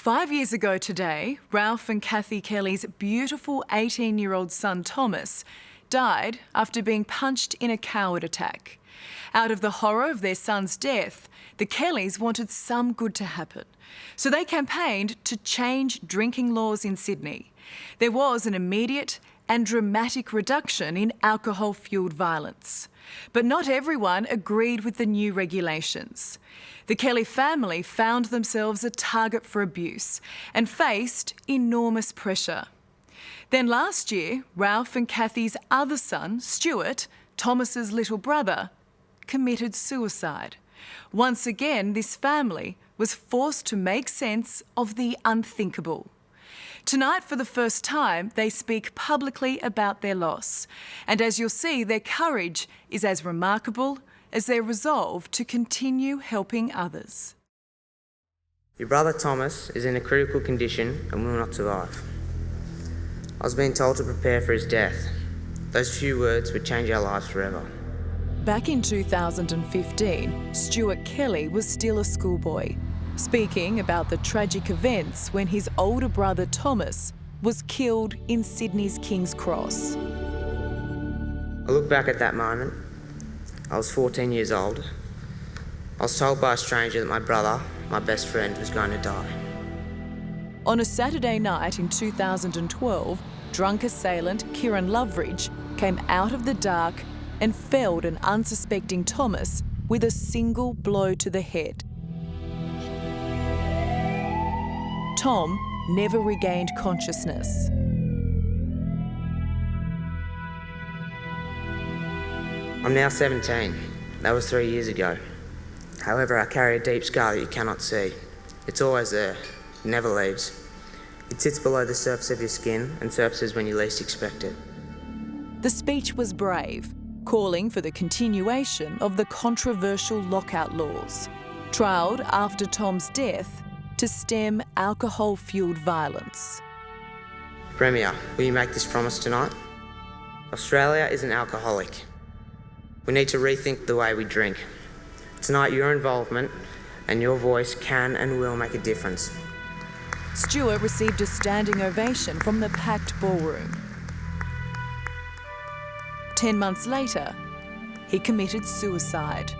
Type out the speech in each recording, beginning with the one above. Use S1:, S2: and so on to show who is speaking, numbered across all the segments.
S1: 5 years ago today, Ralph and Kathy Kelly's beautiful 18-year-old son Thomas died after being punched in a coward attack. Out of the horror of their son's death, the Kellys wanted some good to happen. So they campaigned to change drinking laws in Sydney. There was an immediate and dramatic reduction in alcohol-fuelled violence. But not everyone agreed with the new regulations. The Kelly family found themselves a target for abuse and faced enormous pressure. Then last year, Ralph and Kathy's other son, Stuart, Thomas's little brother, committed suicide. Once again, this family was forced to make sense of the unthinkable. Tonight, for the first time, they speak publicly about their loss. And as you'll see, their courage is as remarkable as their resolve to continue helping others.
S2: Your brother Thomas is in a critical condition and will not survive. I was being told to prepare for his death. Those few words would change our lives forever.
S1: Back in 2015, Stuart Kelly was still a schoolboy, speaking about the tragic events when his older brother Thomas was killed in Sydney's King's Cross.
S2: I look back at that moment. I was 14 years old. I was told by a stranger that my brother, my best friend, was going to die.
S1: On a Saturday night in 2012, drunk assailant Kieran Loveridge came out of the dark and felled an unsuspecting Thomas with a single blow to the head. Tom never regained consciousness.
S2: I'm now 17. That was 3 years ago. However, I carry a deep scar that you cannot see. It's always there. It never leaves. It sits below the surface of your skin and surfaces when you least expect it.
S1: The speech was brave, calling for the continuation of the controversial lockout laws, trialled after Tom's death to stem alcohol-fuelled violence.
S2: Premier, will you make this promise tonight? Australia is an alcoholic. We need to rethink the way we drink. Tonight, your involvement and your voice can and will make a difference.
S1: Stuart received a standing ovation from the packed ballroom. 10 months later, he committed suicide.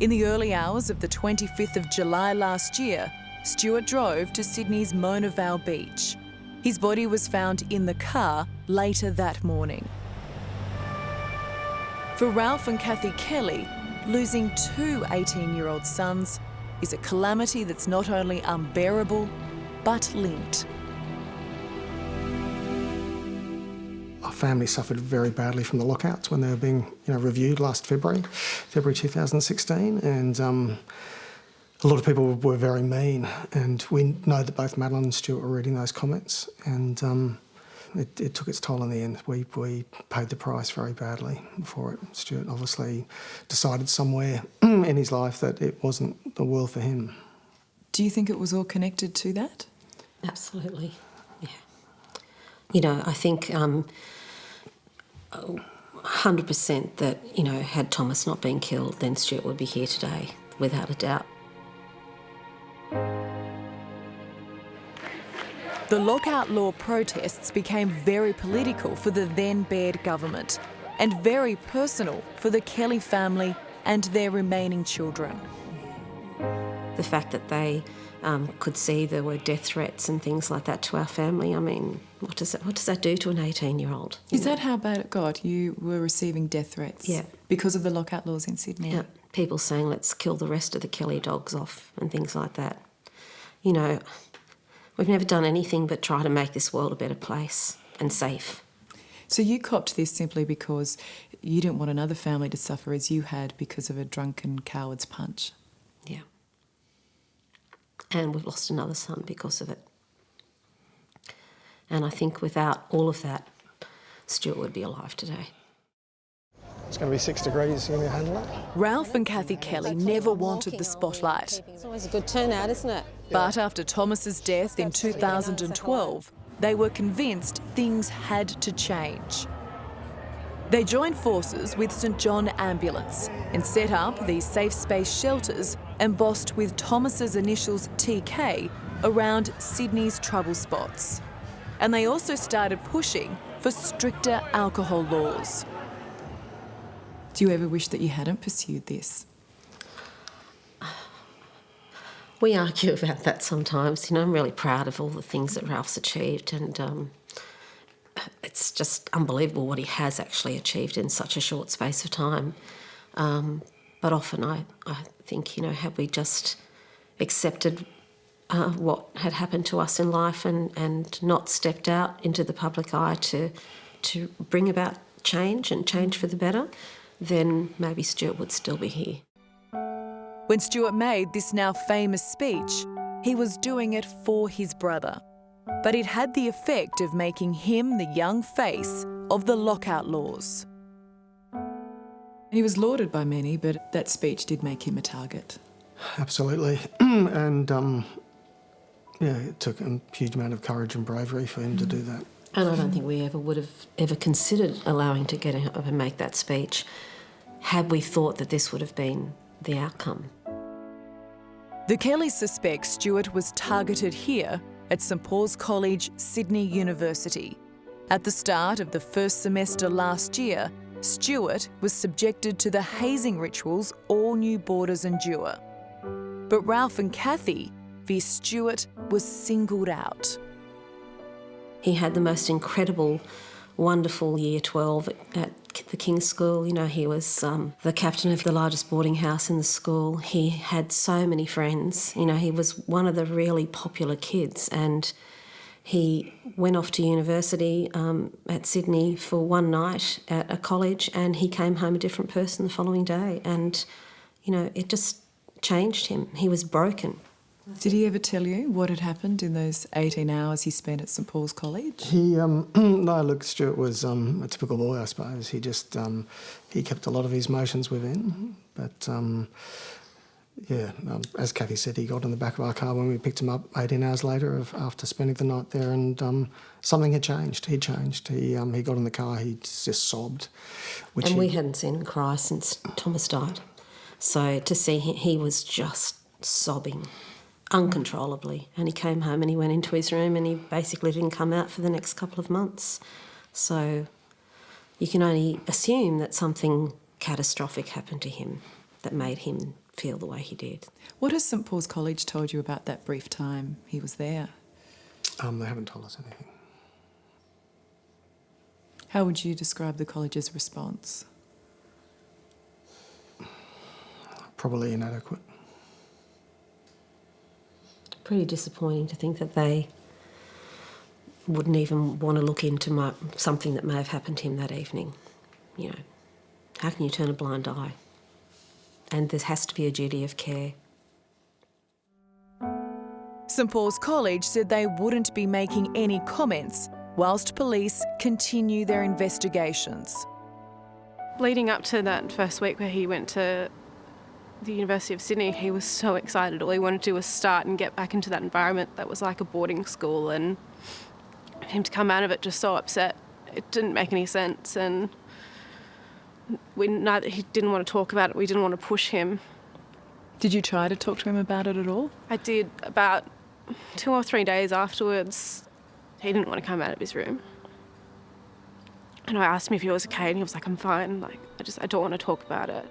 S1: In the early hours of the 25th of July last year, Stuart drove to Sydney's Mona Vale Beach. His body was found in the car later that morning. For Ralph and Kathy Kelly, losing two 18-year-old sons is a calamity that's not only unbearable, but linked.
S3: Our family suffered very badly from the lockouts when they were being reviewed last February 2016, and a lot of people were very mean, and we know that both Madeline and Stuart were reading those comments, and it took its toll in the end. We paid the price very badly for it. Stuart obviously decided somewhere in his life that it wasn't the world for him.
S1: Do you think it was all connected to that?
S4: Absolutely, yeah. I think 100% that, had Thomas not been killed, then Stuart would be here today, without a doubt.
S1: The lockout law protests became very political for the then Baird government and very personal for the Kelly family and their remaining children.
S4: The fact that they could see there were death threats and things like that to our family, I mean, what does that do to an 18-year-old?
S1: Is that how bad it got? You were receiving death threats?
S4: Yeah.
S1: Because of the lockout laws in Sydney?
S4: Yeah. People saying, let's kill the rest of the Kelly dogs off and things like that. We've never done anything but try to make this world a better place and safe.
S1: So you copped this simply because you didn't want another family to suffer as you had because of a drunken coward's punch?
S4: Yeah. And we've lost another son because of it. And I think without all of that, Stuart would be alive today.
S3: It's going to be 6 degrees. You going to handle that?
S1: Ralph and Kathy Kelly never wanted the spotlight.
S5: It's always a good turnout, isn't it?
S1: But after Thomas's death in 2012, they were convinced things had to change. They joined forces with St John Ambulance and set up these safe space shelters embossed with Thomas's initials TK around Sydney's trouble spots. And they also started pushing for stricter alcohol laws. Do you ever wish that you hadn't pursued this?
S4: We argue about that sometimes. I'm really proud of all the things that Ralph's achieved, and it's just unbelievable what he has actually achieved in such a short space of time. But often I think, had we just accepted what had happened to us in life and not stepped out into the public eye to bring about change and change for the better, then maybe Stuart would still be here.
S1: When Stuart made this now famous speech, he was doing it for his brother. But it had the effect of making him the young face of the lockout laws. He was lauded by many, but that speech did make him a target.
S3: Absolutely. And, it took a huge amount of courage and bravery for him to do that.
S4: And I don't think we would have considered allowing to get up and make that speech had we thought that this would have been the outcome.
S1: The Kellys suspect Stuart was targeted here at St Paul's College, Sydney University. At the start of the first semester last year, Stuart was subjected to the hazing rituals all new boarders endure. But Ralph and Kathy fear Stuart was singled out.
S4: He had the most incredible, wonderful year 12 at the King's School. He was the captain of the largest boarding house in the school. He had so many friends. He was one of the really popular kids, and he went off to university at Sydney for one night at a college, and he came home a different person the following day. And, it just changed him. He was broken.
S1: Did he ever tell you what had happened in those 18 hours he spent at St Paul's College?
S3: No, look, Stuart was a typical boy, I suppose. He just, he kept a lot of his emotions within. But, as Kathy said, he got in the back of our car when we picked him up 18 hours later after spending the night there, and something had changed. He changed. He got in the car, he just sobbed.
S4: And we hadn't seen him cry since Thomas died. So to see him, he was just sobbing uncontrollably, and he came home and he went into his room and he basically didn't come out for the next couple of months. So you can only assume that something catastrophic happened to him that made him feel the way he did.
S1: What has St Paul's College told you about that brief time he was there?
S3: They haven't told us anything.
S1: How would you describe the college's response?
S3: Probably inadequate.
S4: Pretty disappointing to think that they wouldn't even want to look into something that may have happened to him that evening. How can you turn a blind eye? And there has to be a duty of care.
S1: St Paul's College said they wouldn't be making any comments whilst police continue their investigations.
S6: Leading up to that first week where he went to the University of Sydney, he was so excited. All he wanted to do was start and get back into that environment that was like a boarding school, and him to come out of it just so upset, it didn't make any sense. And he didn't want to talk about it. We didn't want to push him.
S1: Did you try to talk to him about it at all?
S6: I did. About 2 or 3 days afterwards, he didn't want to come out of his room. And I asked him if he was okay, and he was like, "I'm fine. I don't want to talk about it."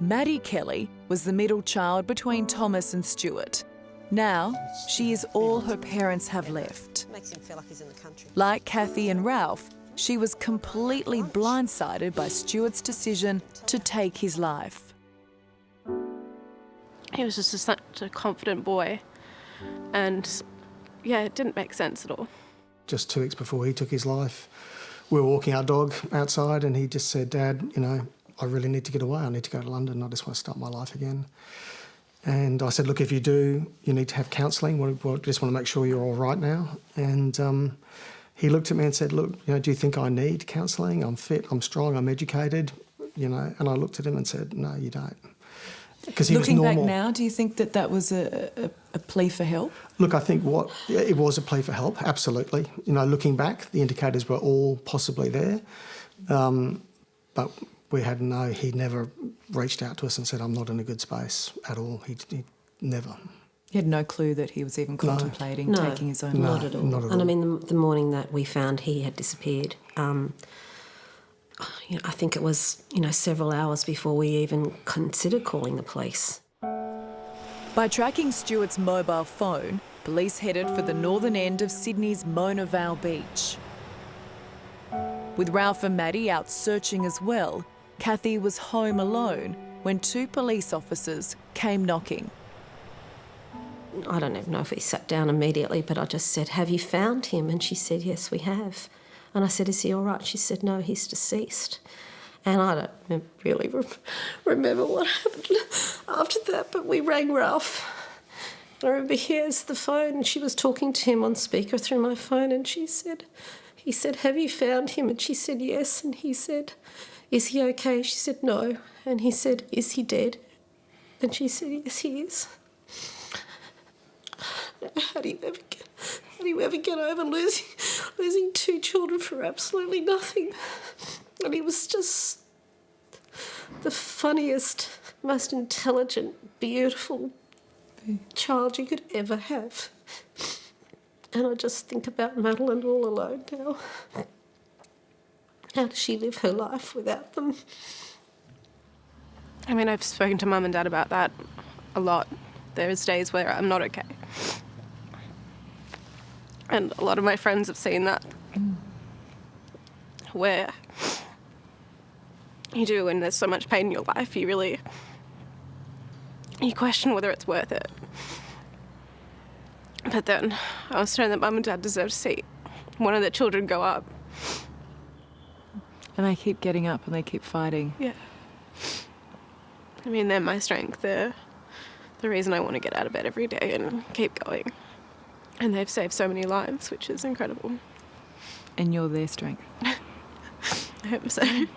S1: Maddie Kelly was the middle child between Thomas and Stuart. Now, she is all her parents have left.
S5: Makes him feel like he's in the country.
S1: Like Kathy and Ralph, she was completely blindsided by Stuart's decision to take his life.
S6: He was just such a confident boy, and it didn't make sense at all.
S3: Just 2 weeks before he took his life, we were walking our dog outside, and he just said, "Dad, I really need to get away. I need to go to London. I just want to start my life again." And I said, "Look, if you do, you need to have counselling. We just want to make sure you're all right now." And he looked at me and said, "Look, do you think I need counselling? I'm fit, I'm strong, I'm educated." And I looked at him and said, "No, you don't." Because he was normal.
S1: Looking back now, do you think that was a plea for help?
S3: Look, I think it was a plea for help, absolutely. Looking back, the indicators were all possibly there. But he never reached out to us and said, I'm not in a good space at all. He never.
S1: You had no clue that he was even contemplating taking his own life?
S4: Not at all.
S3: Not at
S4: And
S3: all.
S4: I mean, the morning that we found he had disappeared, I think it was, several hours before we even considered calling the police.
S1: By tracking Stuart's mobile phone, police headed for the northern end of Sydney's Mona Vale Beach. With Ralph and Maddie out searching as well, Kathy was home alone when 2 police officers came knocking.
S4: I don't even know if we sat down immediately, but I just said, have you found him? And she said, yes, we have. And I said, is he all right? She said, no, he's deceased. And I don't really remember what happened after that, but we rang Ralph. I remember he has the phone and she was talking to him on speaker through my phone, and he said, have you found him? And she said, yes. And he said, is he okay? She said, no. And he said, is he dead? And she said, yes, he is. How do you ever get over losing 2 children for absolutely nothing? And he was just the funniest, most intelligent, beautiful child you could ever have. And I just think about Madeline all alone now. How does she live her life without them?
S6: I mean, I've spoken to Mum and Dad about that a lot. There's days where I'm not okay. And a lot of my friends have seen that. Where you do, when there's so much pain in your life, you question whether it's worth it. But then I was saying that Mum and Dad deserve to see one of their children go up.
S1: And they keep getting up and they keep fighting.
S6: Yeah. I mean, they're my strength. They're the reason I want to get out of bed every day and keep going. And they've saved so many lives, which is incredible.
S1: And you're their strength.
S6: I hope so.
S1: I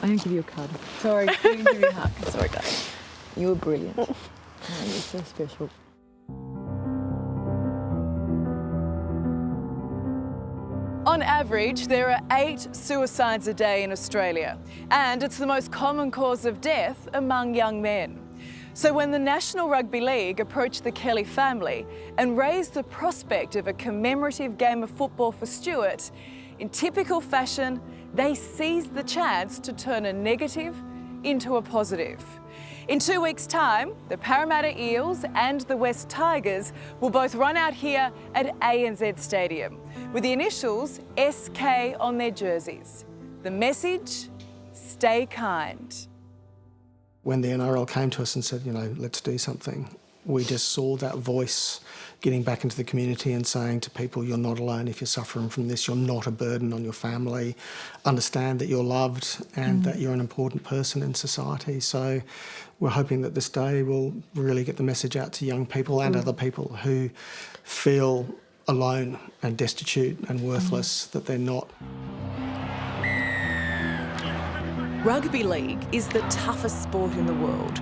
S1: didn't give you a card. Sorry, I didn't give you a hug. Sorry, guys. You were brilliant. Oh, you're so special. On average, there are 8 suicides a day in Australia, and it's the most common cause of death among young men. So when the National Rugby League approached the Kelly family and raised the prospect of a commemorative game of football for Stuart, in typical fashion, they seized the chance to turn a negative into a positive. In 2 weeks' time, the Parramatta Eels and the West Tigers will both run out here at ANZ Stadium, with the initials SK on their jerseys. The message, stay kind.
S3: When the NRL came to us and said, let's do something, we just saw that voice getting back into the community and saying to people, you're not alone if you're suffering from this, you're not a burden on your family, understand that you're loved and that you're an important person in society. So we're hoping that this day will really get the message out to young people and other people who feel alone and destitute and worthless, that they're not.
S1: Rugby league is the toughest sport in the world,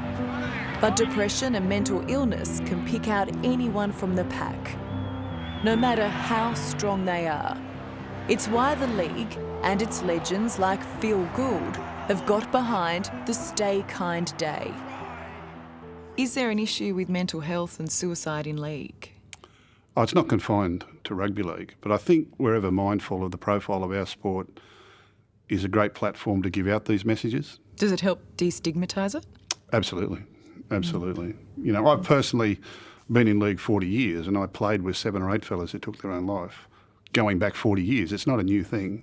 S1: but depression and mental illness can pick out anyone from the pack, no matter how strong they are. It's why the league and its legends like Phil Gould have got behind the Stay Kind Day. Is there an issue with mental health and suicide in league?
S7: Oh, it's not confined to rugby league, but I think we're ever mindful of the profile of our sport is a great platform to give out these messages.
S1: Does it help destigmatise it?
S7: Absolutely, absolutely. I've personally been in league 40 years and I played with 7 or 8 fellas who took their own life. Going back 40 years, it's not a new thing.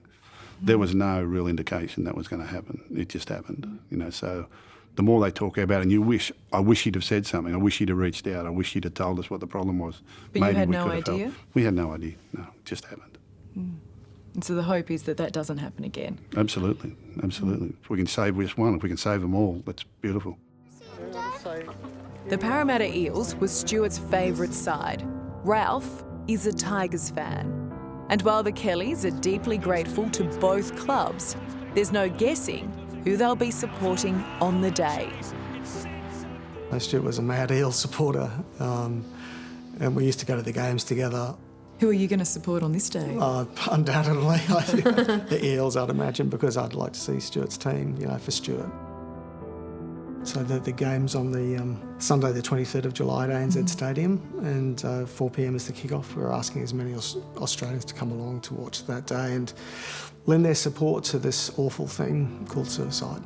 S7: There was no real indication that was going to happen. It just happened, so the more they talk about it, and I wish he'd have said something, I wish he'd have reached out, I wish he'd have told us what the problem was.
S1: But
S7: Maybe
S1: you had
S7: we
S1: no
S7: could have
S1: idea?
S7: helped. We had no idea, no, it just happened.
S1: And so the hope is that that doesn't happen again.
S7: Absolutely, absolutely. If we can save just one, if we can save them all, that's beautiful.
S1: The Parramatta Eels was Stuart's favourite side. Ralph is a Tigers fan. And while the Kellys are deeply grateful to both clubs, there's no guessing who they'll be supporting on the day.
S3: Stuart was a mad Eels supporter, and we used to go to the games together.
S1: Who are you going to support on this day?
S3: Undoubtedly, the Eels, I'd imagine, because I'd like to see Stuart's team, for Stuart. So the game's on the Sunday the 23rd of July at ANZ Stadium, and 4 p.m is the kick-off. We're asking as many Australians to come along to watch that day and lend their support to this awful thing called suicide.